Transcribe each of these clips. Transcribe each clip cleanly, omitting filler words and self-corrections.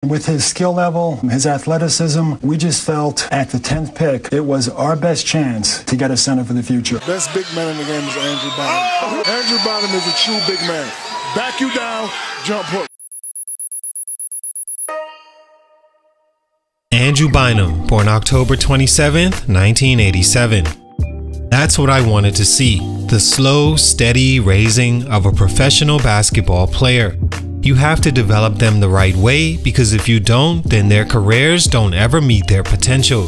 With his skill level, his athleticism, we just felt at the 10th pick, it was our best chance to get a center for the future. Best big man in the game is Andrew Bynum. Andrew Bynum is a true big man. Back you down, jump hook. Andrew Bynum, born October 27th, 1987. That's what I wanted to see, the slow, steady raising of a professional basketball player. You have to develop them the right way, because if you don't, then their careers don't ever meet their potential.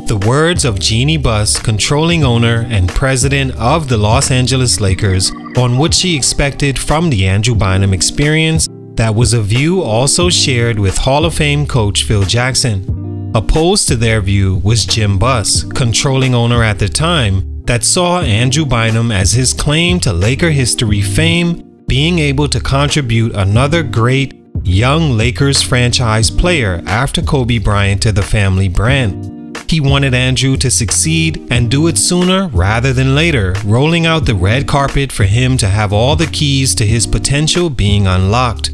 The words of Jeannie Buss, controlling owner and president of the Los Angeles Lakers, on what she expected from the Andrew Bynum experience. That was a view also shared with Hall of Fame coach Phil Jackson. Opposed to their view was Jim Buss, controlling owner at the time, that saw Andrew Bynum as his claim to Laker history fame, being able to contribute another great young Lakers franchise player after Kobe Bryant to the family brand. He wanted Andrew to succeed and do it sooner rather than later, rolling out the red carpet for him to have all the keys to his potential being unlocked.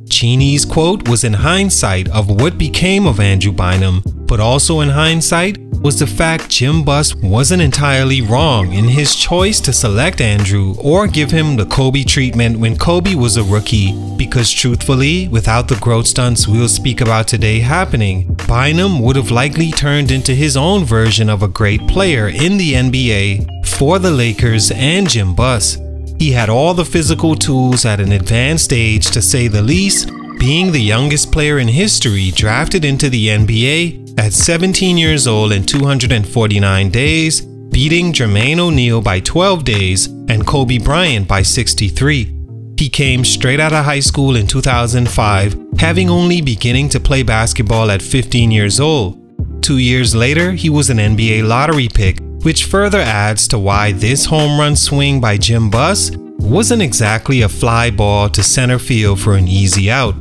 Jeannie's quote was in hindsight of what became of Andrew Bynum, but also in hindsight was the fact Jim Buss wasn't entirely wrong in his choice to select Andrew or give him the Kobe treatment when Kobe was a rookie, because truthfully, without the growth stunts we'll speak about today happening, Bynum would have likely turned into his own version of a great player in the NBA for the Lakers and Jim Buss. He had all the physical tools at an advanced age, to say the least, being the youngest player in history drafted into the NBA at 17 years old in 249 days, beating Jermaine O'Neal by 12 days and Kobe Bryant by 63. He came straight out of high school in 2005, having only beginning to play basketball at 15 years old. 2 years later, he was an NBA lottery pick, which further adds to why this home run swing by Jim Buss wasn't exactly a fly ball to center field for an easy out.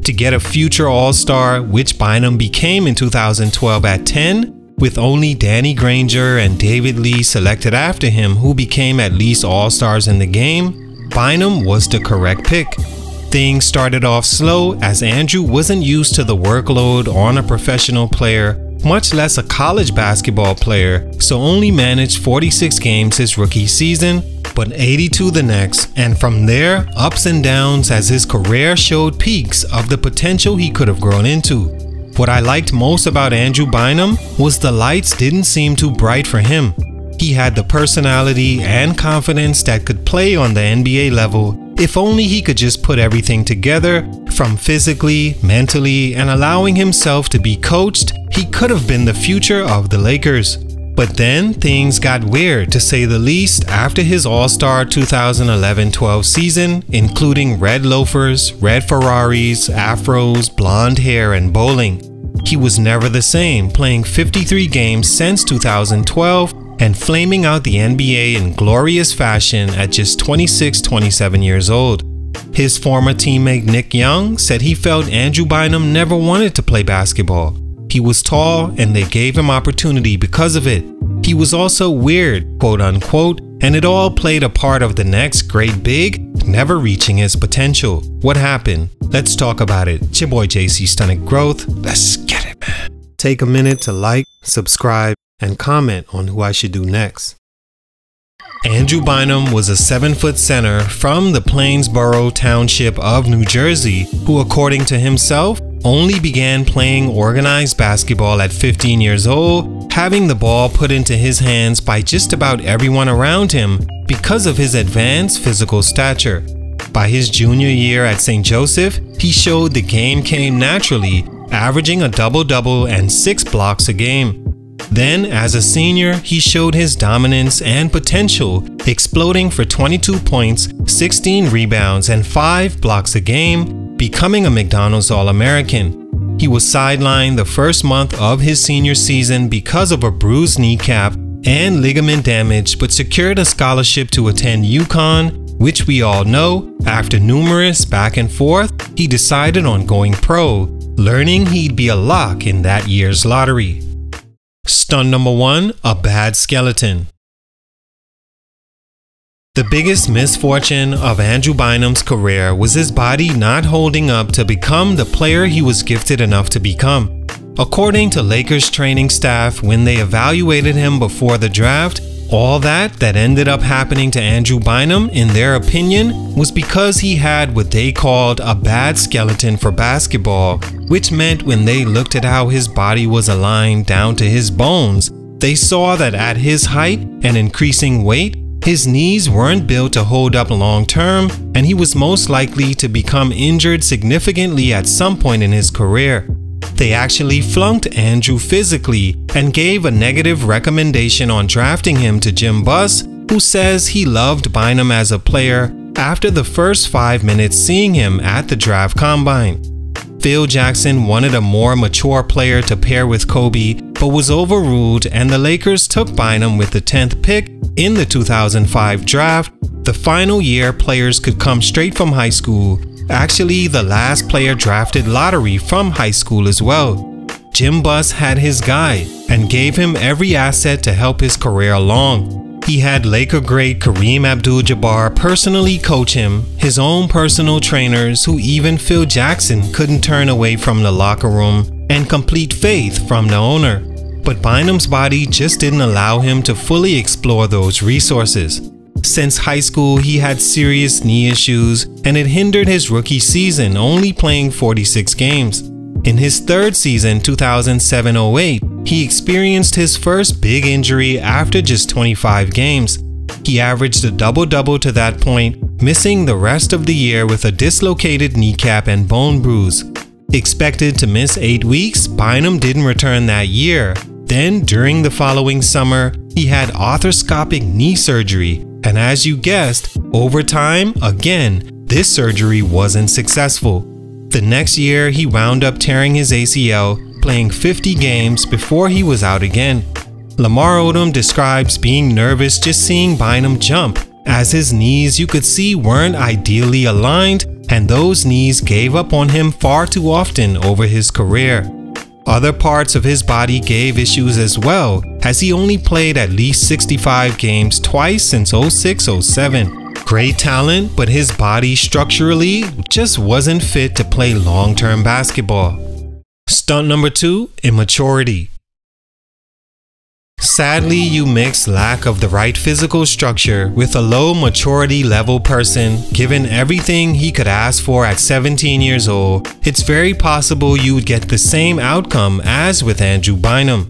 To get a future All-Star, which Bynum became in 2012 at 10, with only Danny Granger and David Lee selected after him, who became at least All-Stars in the game, Bynum was the correct pick. Things started off slow as Andrew wasn't used to the workload on a professional player, much less a college basketball player, so only managed 46 games his rookie season, but 82 the next, and from there, ups and downs as his career showed peaks of the potential he could have grown into. What I liked most about Andrew Bynum was the lights didn't seem too bright for him. He had the personality and confidence that could play on the NBA level if only he could just put everything together, from physically, mentally, and allowing himself to be coached. He could have been the future of the Lakers. But then things got weird, to say the least, after his All-Star 2011-12 season, including red loafers, red Ferraris, afros, blonde hair, and bowling. He was never the same, playing 53 games since 2012 and flaming out the NBA in glorious fashion at just 26-27 years old. His former teammate Nick Young said he felt Andrew Bynum never wanted to play basketball. He was tall and they gave him opportunity because of it. He was also weird, quote unquote, and it all played a part of the next great big never reaching his potential. What happened? Let's talk about it. It's your boy JC Stunted Growth. Let's get it, man. Take a minute to like, subscribe, and comment on who I should do next. Andrew Bynum was a 7-foot center from the Plainsboro Township of New Jersey, who, according to himself, only began playing organized basketball at 15 years old, having the ball put into his hands by just about everyone around him because of his advanced physical stature. By his junior year at St. Joseph, he showed the game came naturally, averaging a double-double and 6 blocks a game. Then, as a senior, he showed his dominance and potential, exploding for 22 points, 16 rebounds, and 5 blocks a game, becoming a McDonald's All-American. He was sidelined the first month of his senior season because of a bruised kneecap and ligament damage, but secured a scholarship to attend UConn, which we all know, after numerous back and forth, he decided on going pro, learning he'd be a lock in that year's lottery. Stunt number 1, a bad skeleton. The biggest misfortune of Andrew Bynum's career was his body not holding up to become the player he was gifted enough to become. According to Lakers training staff, when they evaluated him before the draft, all that ended up happening to Andrew Bynum, in their opinion, was because he had what they called a bad skeleton for basketball, which meant when they looked at how his body was aligned down to his bones, they saw that at his height and increasing weight, his knees weren't built to hold up long term, and he was most likely to become injured significantly at some point in his career. They actually flunked Andrew physically and gave a negative recommendation on drafting him to Jim Buss, who says he loved Bynum as a player after the first 5 minutes seeing him at the draft combine. Phil Jackson wanted a more mature player to pair with Kobe, but was overruled, and the Lakers took Bynum with the 10th pick in the 2005 draft, the final year players could come straight from high school. Actually, the last player drafted lottery from high school as well. Jim Buss had his guy and gave him every asset to help his career along. He had Laker great Kareem Abdul-Jabbar personally coach him, his own personal trainers who even Phil Jackson couldn't turn away from the locker room, and complete faith from the owner. But Bynum's body just didn't allow him to fully explore those resources. Since high school, he had serious knee issues, and it hindered his rookie season, only playing 46 games. In his third season, 2007-08, he experienced his first big injury after just 25 games. He averaged a double-double to that point, missing the rest of the year with a dislocated kneecap and bone bruise. Expected to miss 8 weeks, Bynum didn't return that year. Then, during the following summer, he had arthroscopic knee surgery, and as you guessed, over time, again, this surgery wasn't successful. The next year, he wound up tearing his ACL, playing 50 games before he was out again. Lamar Odom describes being nervous just seeing Bynum jump, as his knees you could see weren't ideally aligned, and those knees gave up on him far too often over his career. Other parts of his body gave issues as well, as he only played at least 65 games twice since 06-07. Great talent, but his body structurally just wasn't fit to play long-term basketball. Stunt number 2, immaturity. Sadly, you mix lack of the right physical structure with a low maturity level person, given everything he could ask for at 17 years old, it's very possible you would get the same outcome as with Andrew Bynum.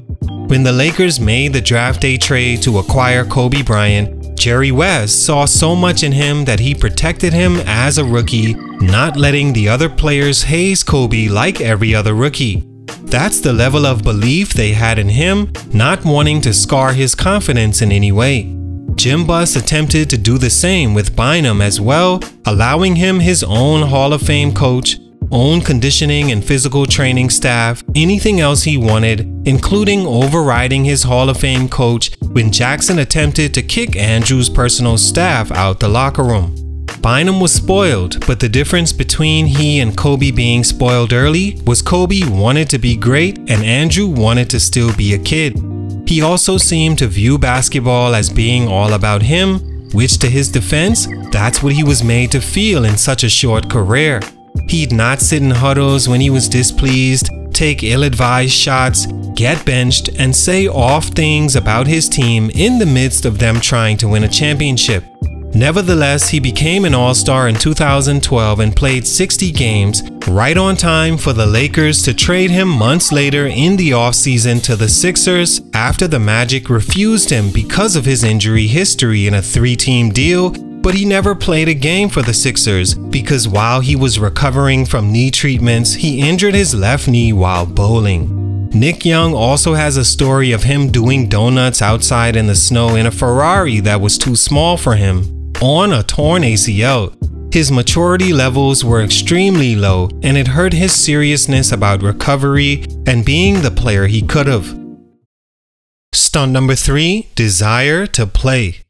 When the Lakers made the draft day trade to acquire Kobe Bryant, Jerry West saw so much in him that he protected him as a rookie, not letting the other players haze Kobe like every other rookie. That's the level of belief they had in him, not wanting to scar his confidence in any way. Jim Buss attempted to do the same with Bynum as well, allowing him his own Hall of Fame coach, own conditioning and physical training staff, anything else he wanted, including overriding his Hall of Fame coach when Jackson attempted to kick Andrew's personal staff out the locker room. Bynum was spoiled, but the difference between he and Kobe being spoiled early was Kobe wanted to be great and Andrew wanted to still be a kid. He also seemed to view basketball as being all about him, which to his defense, that's what he was made to feel in such a short career. He'd not sit in huddles when he was displeased, take ill-advised shots, get benched, and say off things about his team in the midst of them trying to win a championship. Nevertheless, he became an All-Star in 2012 and played 60 games, right on time for the Lakers to trade him months later in the offseason to the Sixers after the Magic refused him because of his injury history in a 3-team deal, but he never played a game for the Sixers because while he was recovering from knee treatments, he injured his left knee while bowling. Nick Young also has a story of him doing donuts outside in the snow in a Ferrari that was too small for him, on a torn ACL. His maturity levels were extremely low, and it hurt his seriousness about recovery and being the player he could have. Stunt number 3, desire to play.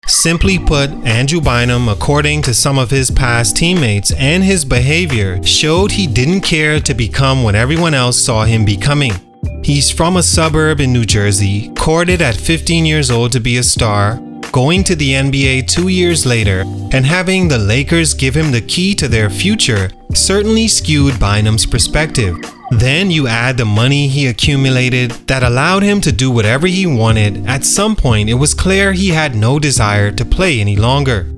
Simply put, Andrew Bynum, according to some of his past teammates and his behavior, showed he didn't care to become what everyone else saw him becoming. He's from a suburb in New Jersey, courted at 15 years old to be a star, going to the NBA 2 years later and having the Lakers give him the key to their future certainly skewed Bynum's perspective. Then you add the money he accumulated that allowed him to do whatever he wanted. At some point, it was clear he had no desire to play any longer.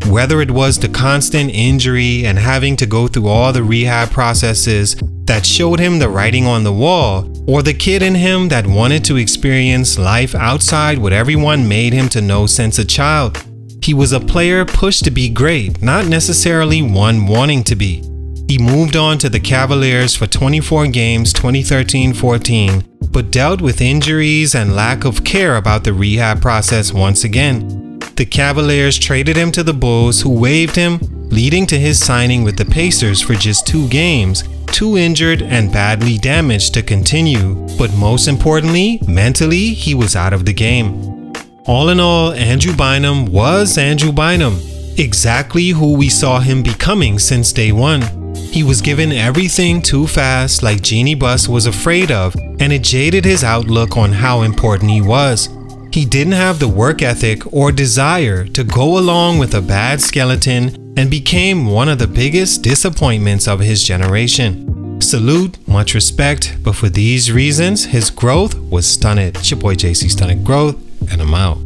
Whether it was the constant injury and having to go through all the rehab processes that showed him the writing on the wall, or the kid in him that wanted to experience life outside what everyone made him to know since a child, he was a player pushed to be great, not necessarily one wanting to be. He moved on to the Cavaliers for 24 games 2013-14, but dealt with injuries and lack of care about the rehab process once again. The Cavaliers traded him to the Bulls, who waived him, leading to his signing with the Pacers for just 2 games, too injured and badly damaged to continue, but most importantly, mentally, he was out of the game. All in all, Andrew Bynum was Andrew Bynum, exactly who we saw him becoming since day one. He was given everything too fast, like Jeannie Buss was afraid of, and it jaded his outlook on how important he was. He didn't have the work ethic or desire to go along with a bad skeleton and became one of the biggest disappointments of his generation. Salute, much respect, but for these reasons, his growth was stunted. It's your boy JC Stunted Growth, and I'm out.